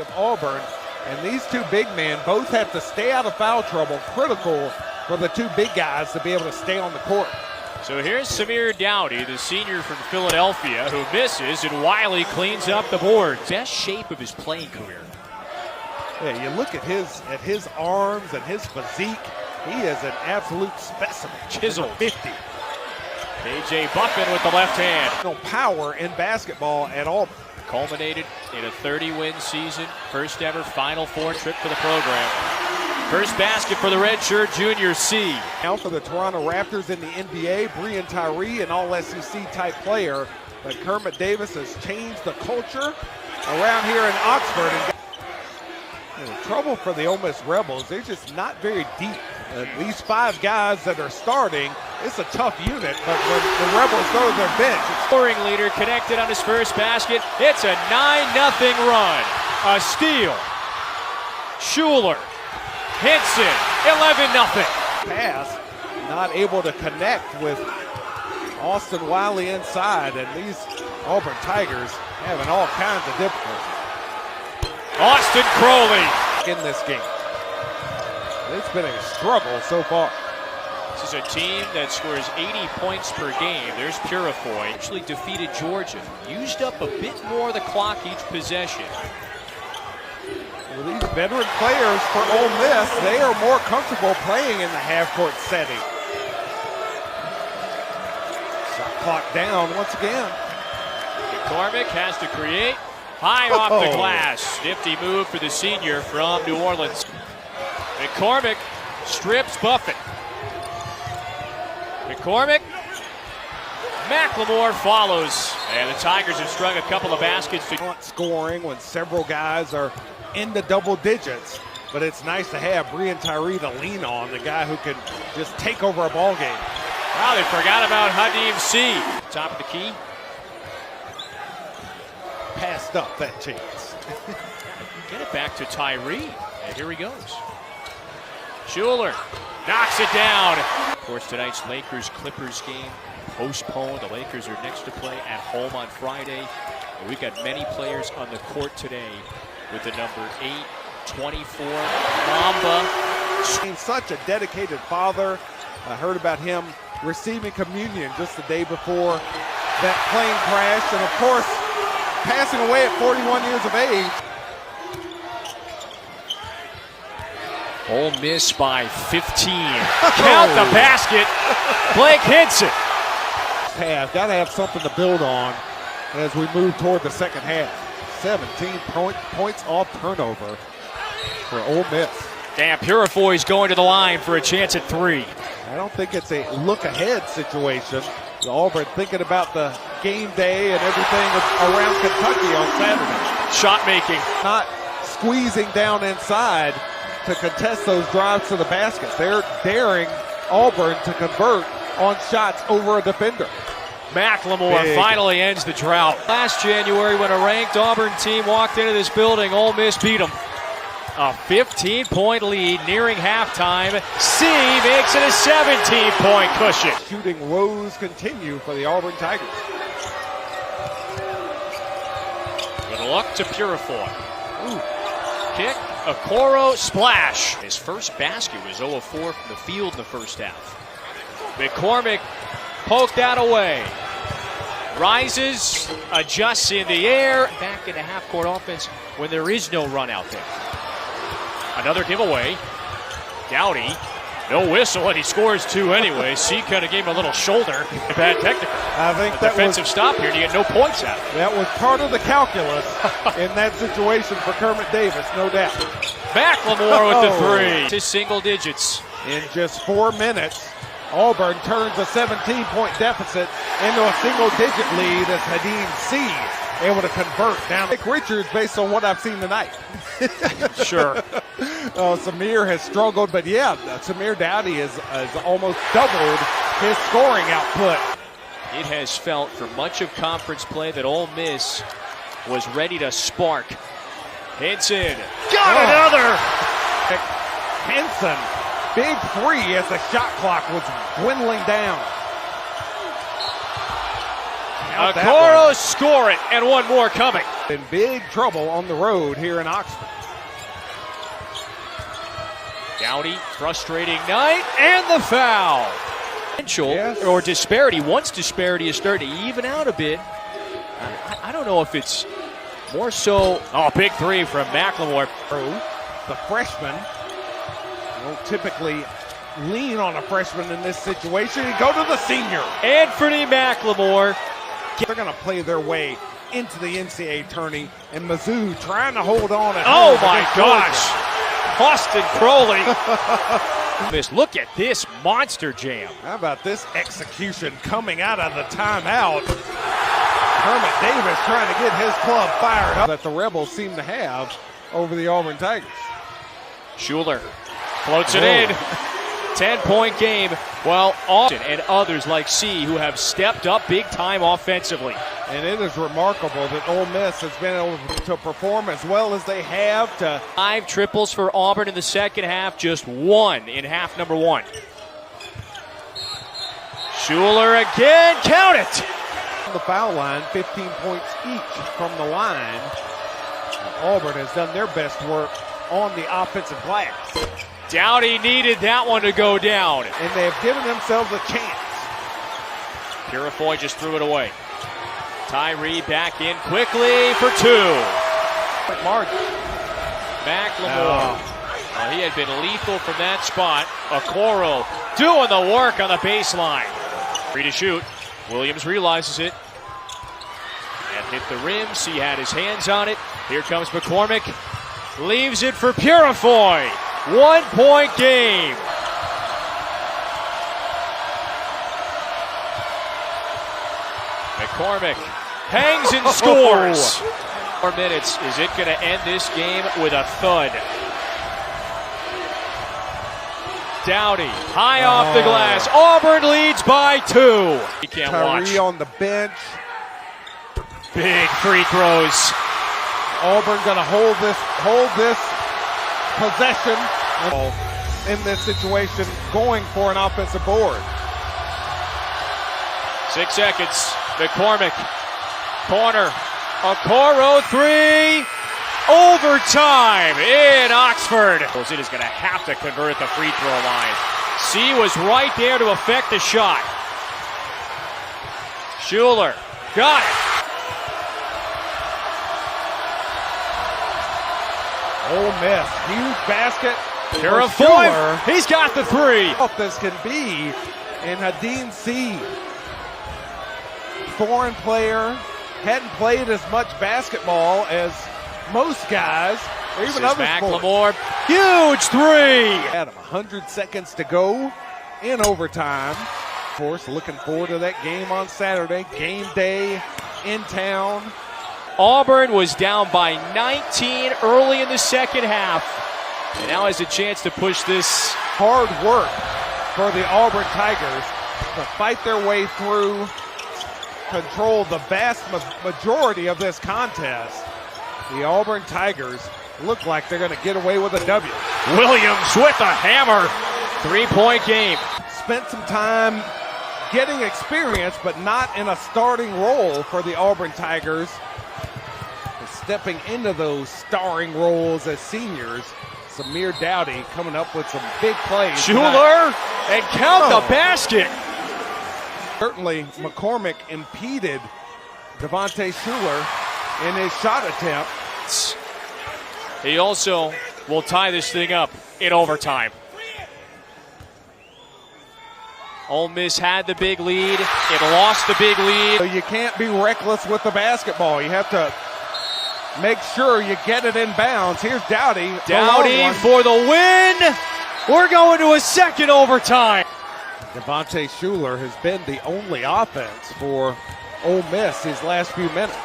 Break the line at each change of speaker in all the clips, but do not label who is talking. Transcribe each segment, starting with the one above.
of Auburn. And these two big men both have to stay out of foul trouble, critical for the two big guys to be able to stay on the court.
So here's Samir Dowdy, the senior from Philadelphia, who misses, and Wiley cleans up the board. Best shape of his playing career.
Yeah, you look at his arms and his physique. He is an absolute specimen.
Chiseled.
50.
A.J. Buffin with the left hand.
No power in basketball at all.
Culminated in a 30-win season. First ever Final Four trip for the program. First basket for the redshirt junior C.
Now for the Toronto Raptors in the NBA, Breon Tyree, an all-SEC type player. But Kermit Davis has changed the culture around here in Oxford. And trouble for the Ole Miss Rebels. They're just not very deep. These five guys that are starting, it's a tough unit, but when the Rebels go to their bench.
Scoring leader connected on his first basket. It's a 9-0 run. A steal. Schuler. Hinson. 11-0.
Pass, not able to connect with Austin Wiley inside, and these Auburn Tigers having all kinds of difficulty.
Austin Crowley
in this game. It's been a struggle so far.
This is a team that scores 80 points per game. There's Purifoy. Actually defeated Georgia. Used up a bit more of the clock each possession.
Well, these veteran players for Ole Miss, they are more comfortable playing in the half-court setting. Shot clock down once again.
McCormick has to create. High off the glass. Nifty move for the senior from New Orleans. McCormick strips Buffett. McCormick. McLemore follows. And the Tigers have strung a couple of baskets.
Scoring when several guys are in the double digits. But it's nice to have Breon Tyree to lean on, the guy who can just take over a ball game.
Wow, they forgot about Hadim C. Top of the key.
Passed up that chance.
Get it back to Tyree. And here he goes. Schuler knocks it down. Of course, tonight's Lakers-Clippers game postponed. The Lakers are next to play at home on Friday. And we've got many players on the court today with the number 8, 24, Mamba.
He's such a dedicated father. I heard about him receiving communion just the day before that plane crash. And of course, passing away at 41 years of age.
Ole Miss by 15. Count the basket. Blake Hinson.
Got to have something to build on as we move toward the second half. 17 points off turnover for Ole Miss.
Damn, Purifoy's going to the line for a chance at 3.
I don't think it's a look-ahead situation. Auburn thinking about the game day and everything around Kentucky on Saturday.
Shot making.
Not squeezing down inside to contest those drives to the baskets. They're daring Auburn to convert on shots over a defender.
McLemore finally ends the drought. Last January, when a ranked Auburn team walked into this building, Ole Miss beat them. A 15-point lead nearing halftime. C makes it a 17-point cushion.
Shooting woes continue for the Auburn Tigers.
Good luck to Purifoy. Kick, Okoro, splash. His first basket was 0 of 4 from the field in the first half. McCormick poked that away. Rises, adjusts in the air. Back into half-court offense when there is no run out there. Another giveaway. Dowdy, no whistle, and he scores 2 anyway. C kind of gave him a little shoulder. Bad technical.
I think that
defensive stop here, and you get no points out of it.
That was part of the calculus in that situation for Kermit Davis, no doubt.
McLemore with the 3 to single digits.
In just 4 minutes, Auburn turns a 17-point deficit into a single-digit lead as Hadim C able to convert down. Nick Richards, based on what I've seen tonight.
Sure.
Samir has struggled, but yeah, Samir Dowdy has almost doubled his scoring output.
It has felt for much of conference play that Ole Miss was ready to spark. Hinson got another.
Hinson, big 3 as the shot clock was dwindling down.
Okoro score it, and one more coming.
In big trouble on the road here in Oxford.
Dowdy, frustrating night, and the foul.
Yes.
Or disparity. Once disparity is starting to even out a bit, I don't know if it's more so. Oh, big three from McLemore.
The freshman won't typically lean on a freshman in this situation and go to the senior.
Anthony McLemore.
They're going to play their way into the NCAA tourney, and Mizzou trying to hold on.
Oh my gosh. Austin Crowley. Look at this monster jam.
How about this execution coming out of the timeout? Kermit Davis trying to get his club fired up that the Rebels seem to have over the Auburn Tigers.
Schuler floats it in. 10-point game. Well, Austin and others like C who have stepped up big time offensively.
And it is remarkable that Ole Miss has been able to perform as well as they have.
5 triples for Auburn in the second half, just 1 in half number 1. Schuler again, count it!
On the foul line, 15 points each from the line. Auburn has done their best work on the offensive glass.
Dowdy needed that one to go down.
And they have given themselves a chance.
Purifoy just threw it away. Tyree back in quickly for 2. McLemore. He had been lethal from that spot. Okoro doing the work on the baseline. Free to shoot. Williams realizes it. And hit the rim. C had his hands on it. Here comes McCormick. Leaves it for Purifoy. 1-point game. McCormick hangs and scores. 4 minutes. Is it going to end this game with a thud? Dowdy, high off the glass. Auburn leads by 2. You can't watch.
Tyree on the bench.
Big free throws.
Auburn going to hold this possession in this situation, going for an offensive board.
6 seconds. McCormick, corner. Okoro 3. Overtime in Oxford. It is going to have to convert at the free throw line. C was right there to affect the shot. Schuler got it.
Ole Miss, huge basket.
Purifoy, he's got the 3.
What this can be, and Hadeen C, foreign player, hadn't played as much basketball as most guys, or even other sports.
McLemore, huge 3.
Adam, 100 seconds to go in overtime. Of course, looking forward to that game on Saturday. Game day in town.
Auburn was down by 19 early in the second half, and now has a chance to push this.
Hard work for the Auburn Tigers to fight their way through, control the vast majority of this contest. The Auburn Tigers look like they're going to get away with a W.
Williams with a hammer. 3-point game.
Spent some time getting experience, but not in a starting role for the Auburn Tigers. Stepping into those starring roles as seniors. Samir Dowdy coming up with some big plays.
Schuler, and count the basket.
Certainly McCormick impeded Devontae Schuler in his shot attempt.
He also will tie this thing up in overtime. Ole Miss had the big lead. It lost the big lead.
So you can't be reckless with the basketball. You have to make sure you get it in bounds. Here's Dowdy.
Dowdy for the win. We're going to a second overtime.
Devontae Schuler has been the only offense for Ole Miss these last few minutes.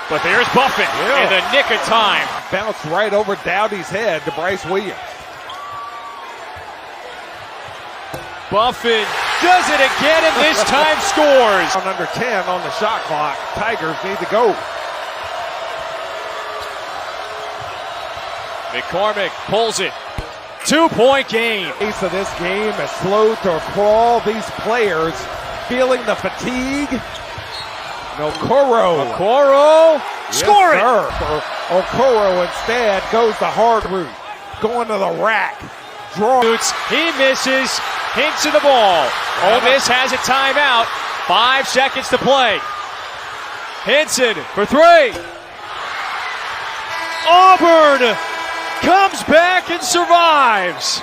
But there's Buffett in the nick of time.
Bounced right over Dowdy's head to Bryce Williams.
Buffett does it again, and this time scores.
On under 10 on the shot clock. Tigers need to go.
McCormick pulls it. 2-point game.
Pace of this game is slow to crawl. These players feeling the fatigue.
Okoro, score it!
Okoro instead goes the hard route, going to the rack.
He misses, hints of the ball. Ole Miss has a timeout. 5 seconds to play. Hinson for 3. Auburn comes back and survives.